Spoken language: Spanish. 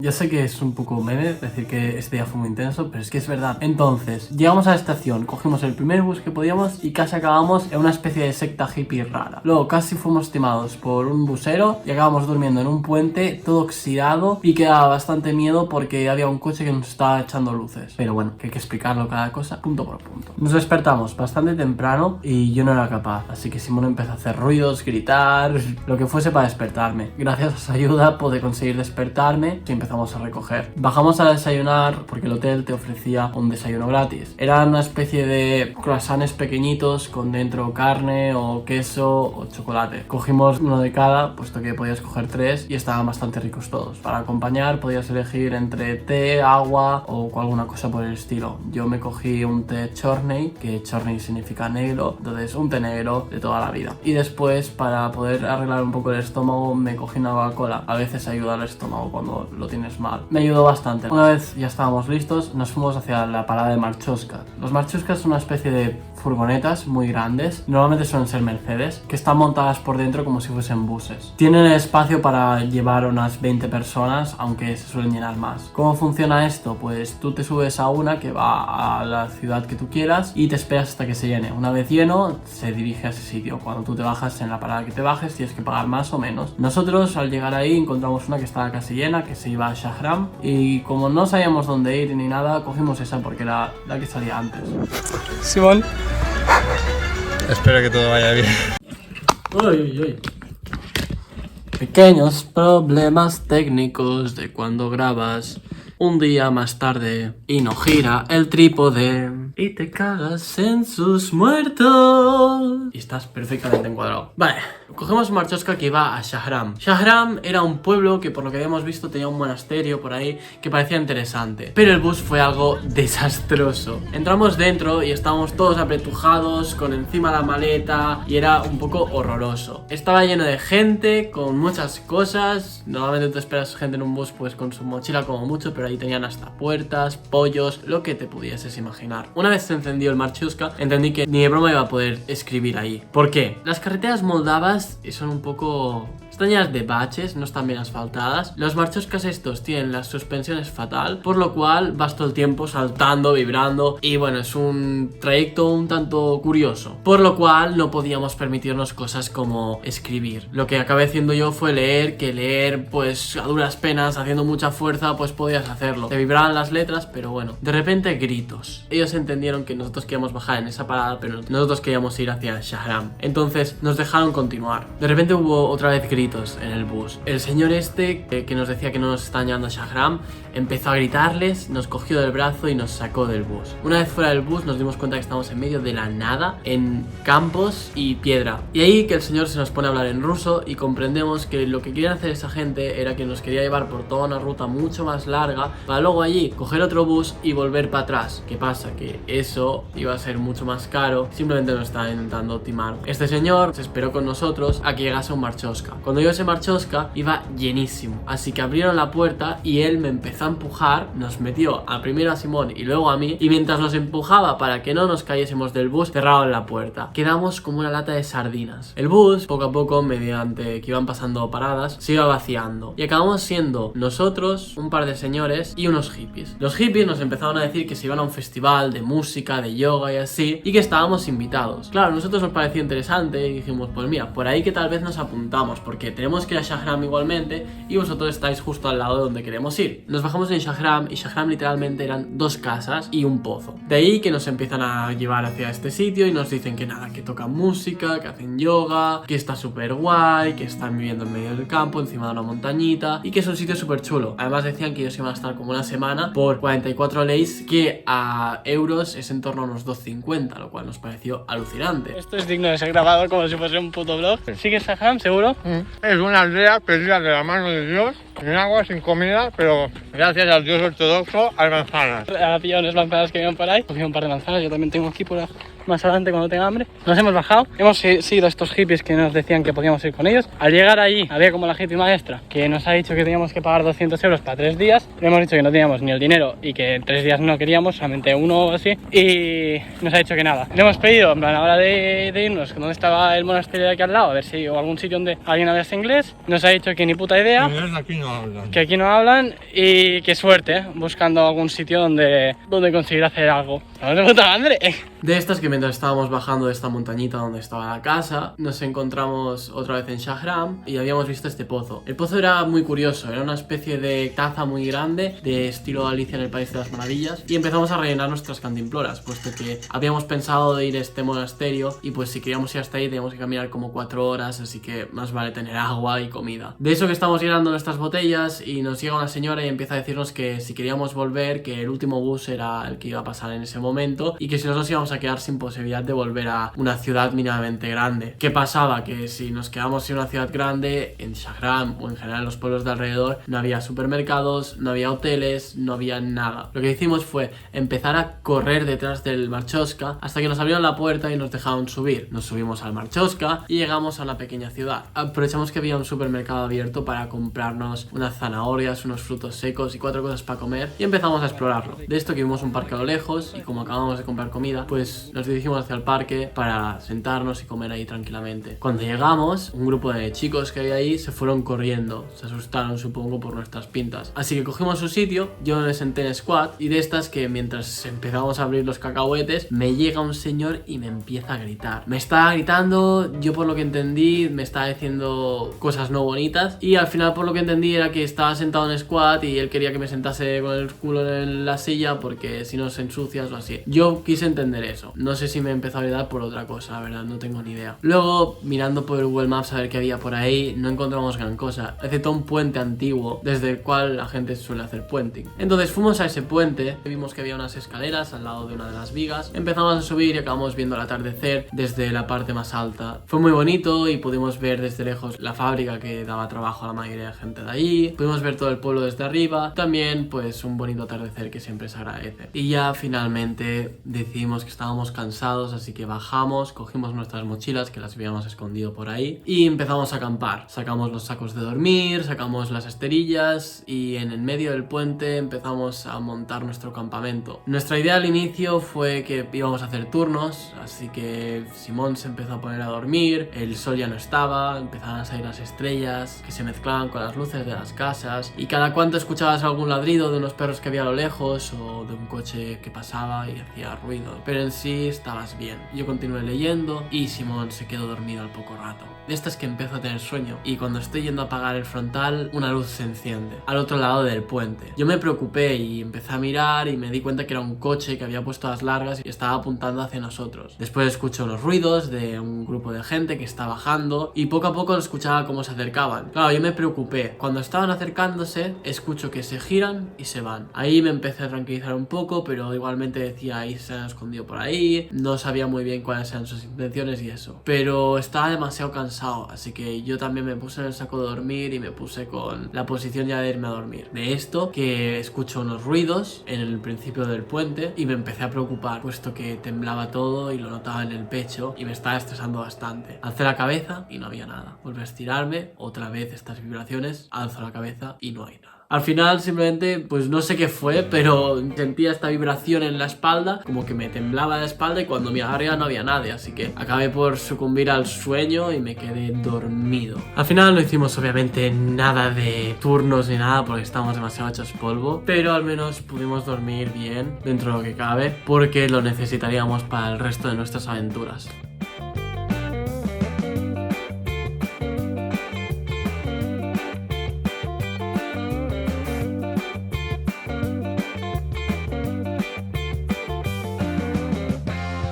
Ya sé que es un poco meme decir que este día fue muy intenso, pero es que es verdad. Entonces, llegamos a la estación, cogimos el primer bus que podíamos y casi acabamos en una especie de secta hippie rara. Luego casi fuimos timados por un busero y acabamos durmiendo en un puente todo oxidado y que daba bastante miedo porque había un coche que nos estaba echando luces. Pero bueno, que hay que explicarlo cada cosa punto por punto. Nos despertamos bastante temprano y yo no era capaz, así que Simón empezó a hacer ruidos, gritar, lo que fuese para despertarme. Gracias a su ayuda pude conseguir despertarme y empezamos a recoger. Bajamos a desayunar porque el hotel te ofrecía un desayuno gratis. Era una especie de croissants pequeñitos con dentro carne o queso o chocolate. Cogimos uno de cada, puesto que podías coger 3 y estaban bastante ricos todos. Para acompañar podías elegir entre té, agua o alguna cosa por el estilo. Yo me cogí un té chorney, que chorney significa negro, entonces un té negro de toda la vida. Y después, para poder arreglar un poco el estómago, me cogí una Coca-Cola. A veces ayuda al estómago cuando lo tienes mal. Me ayudó bastante. Una vez ya estábamos listos, nos fuimos hacia la parada de Marchosca. Los Marchoscas son una especie de furgonetas muy grandes, normalmente suelen ser Mercedes, que están montadas por dentro como si fuesen buses. Tienen el espacio para llevar unas 20 personas, aunque se suelen llenar más. ¿Cómo funciona esto? Pues tú te subes a una que va a la ciudad que tú quieras y te esperas hasta que se llene. Una vez lleno, se dirige a ese sitio. Cuando tú te bajas en la parada que te bajes, tienes que pagar más o menos. Nosotros, al llegar ahí, encontramos una que estaba casi llena, que se iba a Shahram, y como no sabíamos dónde ir ni nada, cogimos esa porque era la que salía antes. Simón. Espero que todo vaya bien. Uy. Pequeños problemas técnicos de cuando grabas un día más tarde y no gira el trípode y te cagas en sus muertos. Y estás perfectamente encuadrado. Vale, cogemos Marchosca que iba a Shahram. Shahram era un pueblo que por lo que habíamos visto tenía un monasterio por ahí que parecía interesante. Pero el bus fue algo desastroso. Entramos dentro y estábamos todos apretujados con encima la maleta y era un poco horroroso. Estaba lleno de gente con muchas cosas. Normalmente te esperas gente en un bus pues con su mochila como mucho, pero ahí tenían hasta puertas, pollos, lo que te pudieses imaginar. Una vez se encendió el Marchosca, entendí que ni de broma iba a poder escribir ahí. ¿Por qué? Las carreteras moldavas son un poco... están llenas de baches, no están bien asfaltadas. Los Marchoscas estos tienen las suspensiones fatal, por lo cual vas todo el tiempo saltando, vibrando y bueno, es un trayecto un tanto curioso. Por lo cual no podíamos permitirnos cosas como escribir. Lo que acabé haciendo yo fue leer, que leer pues a duras penas, haciendo mucha fuerza, pues podías hacerlo. Te vibraban las letras, pero bueno. De repente gritos. Ellos entendieron que nosotros queríamos bajar en esa parada, pero nosotros queríamos ir hacia Shahram. Entonces nos dejaron continuar. De repente hubo otra vez gritos en el bus. El señor este que nos decía que no nos estaban llevando a Shahram empezó a gritarles, nos cogió del brazo y nos sacó del bus. Una vez fuera del bus nos dimos cuenta que estábamos en medio de la nada, en campos y piedra. Y ahí que el señor se nos pone a hablar en ruso y comprendemos que lo que querían hacer esa gente era que nos quería llevar por toda una ruta mucho más larga para luego allí coger otro bus y volver para atrás. ¿Qué pasa? Que eso iba a ser mucho más caro, simplemente nos estaba intentando timar. Este señor se esperó con nosotros a que llegase un Marchosca. Cuando yo ese Marchosca iba llenísimo, así que abrieron la puerta y él me empezó a empujar, nos metió primero a Simón y luego a mí, y mientras nos empujaba para que no nos cayésemos del bus, cerraron la puerta. Quedamos como una lata de sardinas. El bus, poco a poco, mediante que iban pasando paradas, se iba vaciando y acabamos siendo nosotros, un par de señores y unos hippies. Los hippies nos empezaron a decir que se iban a un festival de música, de yoga y así, y que estábamos invitados. Claro, a nosotros nos pareció interesante y dijimos, pues mira, por ahí que tal vez nos apuntamos, porque tenemos que ir a Shahram igualmente y vosotros estáis justo al lado de donde queremos ir. Nos bajamos en Shahram y Shahram literalmente eran 2 casas y un pozo. De ahí que nos empiezan a llevar hacia este sitio y nos dicen que nada, que tocan música, que hacen yoga, que está súper guay, que están viviendo en medio del campo, encima de una montañita y que es un sitio súper chulo. Además decían que ellos iban a estar como una semana por 44 leis, que a euros es en torno a unos 2,50, lo cual nos pareció alucinante. Esto es digno de ser grabado como si fuese un puto vlog. ¿Sigues Shahram, seguro? Es una aldea perdida de la mano de Dios, sin agua, sin comida, pero gracias al Dios ortodoxo hay manzanas. Ha pillado unas manzanas que vienen por ahí, cogí un par de manzanas, yo también tengo aquí por más adelante cuando tenga hambre. Nos hemos bajado, hemos sido estos hippies que nos decían que podíamos ir con ellos. Al llegar allí había como la hippie maestra que nos ha dicho que teníamos que pagar 200 euros para 3 días. Le hemos dicho que no teníamos ni el dinero y que en 3 días no queríamos, solamente uno o así. Y nos ha dicho que nada. Le hemos pedido, en plan, a la hora de irnos, donde estaba el monasterio de aquí al lado, a ver si o algún sitio donde alguien hablase inglés. Nos ha dicho que ni puta idea. Aquí no hablan. Que aquí no hablan y que suerte, buscando algún sitio donde conseguir hacer algo. ¡Vamos de puta madre! De estas que mientras estábamos bajando de esta montañita donde estaba la casa, nos encontramos otra vez en Shahram y habíamos visto este pozo. El pozo era muy curioso, era una especie de taza muy grande, de estilo Alicia en el País de las Maravillas, y empezamos a rellenar nuestras cantimploras, puesto que habíamos pensado de ir a este monasterio y pues si queríamos ir hasta ahí teníamos que caminar como 4 horas, así que más vale tener agua y comida. De eso que estamos llenando nuestras botellas y nos llega una señora y empieza a decirnos que si queríamos volver, que el último bus era el que iba a pasar en ese momento y que si nos íbamos a quedar sin posibilidad de volver a una ciudad mínimamente grande. ¿Qué pasaba? Que si nos quedamos en una ciudad grande, en Shahram o en general en los pueblos de alrededor, no había supermercados, no había hoteles, no había nada. Lo que hicimos fue empezar a correr detrás del Marchoska hasta que nos abrieron la puerta y nos dejaron subir. Nos subimos al Marchoska y llegamos a una pequeña ciudad. Aprovechamos que había un supermercado abierto para comprarnos unas zanahorias, unos frutos secos y 4 cosas para comer y empezamos a explorarlo. De esto que vimos un parque a lo lejos y como acabamos de comprar comida, pues nos dirigimos hacia el parque para sentarnos y comer ahí tranquilamente. Cuando llegamos, un grupo de chicos que había ahí se fueron corriendo, se asustaron supongo por nuestras pintas. Así que cogimos su sitio, yo me senté en squat y de estas que mientras empezábamos a abrir los cacahuetes, me llega un señor y me empieza a gritar. Me estaba gritando, yo por lo que entendí me estaba diciendo cosas no bonitas y al final por lo que entendí era que estaba sentado en squat y él quería que me sentase con el culo en la silla porque si no se ensucias o así. Yo quise entender eso. No sé si me empezó a gritar por otra cosa, la verdad, no tengo ni idea. Luego, mirando por el Google Maps a ver qué había por ahí, no encontramos gran cosa, excepto un puente antiguo desde el cual la gente suele hacer puenting. Entonces fuimos a ese puente, vimos que había unas escaleras al lado de una de las vigas, empezamos a subir y acabamos viendo el atardecer desde la parte más alta. Fue muy bonito y pudimos ver desde lejos la fábrica que daba trabajo a la mayoría de gente de allí, pudimos ver todo el pueblo desde arriba, también pues un bonito atardecer que siempre se agradece. Y ya finalmente decidimos que estábamos cansados, así que bajamos, cogimos nuestras mochilas que las habíamos escondido por ahí y empezamos a acampar. Sacamos los sacos de dormir, sacamos las esterillas y en el medio del puente empezamos a montar nuestro campamento. Nuestra idea al inicio fue que íbamos a hacer turnos, así que Simón se empezó a poner a dormir, el sol ya no estaba, empezaban a salir las estrellas que se mezclaban con las luces de las casas y cada cuanto escuchabas algún ladrido de unos perros que había a lo lejos o de un coche que pasaba y hacía ruido, pero en sí estabas bien. Yo continué leyendo y Simón se quedó dormido al poco rato. De estas que empiezo a tener sueño y cuando estoy yendo a apagar el frontal, una luz se enciende al otro lado del puente. Yo me preocupé y empecé a mirar y me di cuenta que era un coche que había puesto las largas y estaba apuntando hacia nosotros. Después escucho unos ruidos de un grupo de gente que está bajando y poco a poco escuchaba cómo se acercaban. Claro, yo me preocupé. Cuando estaban acercándose, escucho que se giran y se van. Ahí me empecé a tranquilizar un poco, pero igualmente decía, ahí se han escondido por ahí. No sabía muy bien cuáles eran sus intenciones y eso. Pero estaba demasiado cansado, así que yo también me puse en el saco de dormir y me puse con la posición ya de irme a dormir. De esto, que escucho unos ruidos en el principio del puente y me empecé a preocupar, puesto que temblaba todo y lo notaba en el pecho y me estaba estresando bastante. Alcé la cabeza y no había nada. Volví a estirarme, otra vez estas vibraciones, alzo la cabeza y no hay nada. Al final simplemente, pues no sé qué fue, pero sentía esta vibración en la espalda, como que me temblaba la espalda y cuando miraba arriba no había nadie, así que acabé por sucumbir al sueño y me quedé dormido. Al final no hicimos obviamente nada de turnos ni nada porque estábamos demasiado hechos polvo, pero al menos pudimos dormir bien dentro de lo que cabe porque lo necesitaríamos para el resto de nuestras aventuras.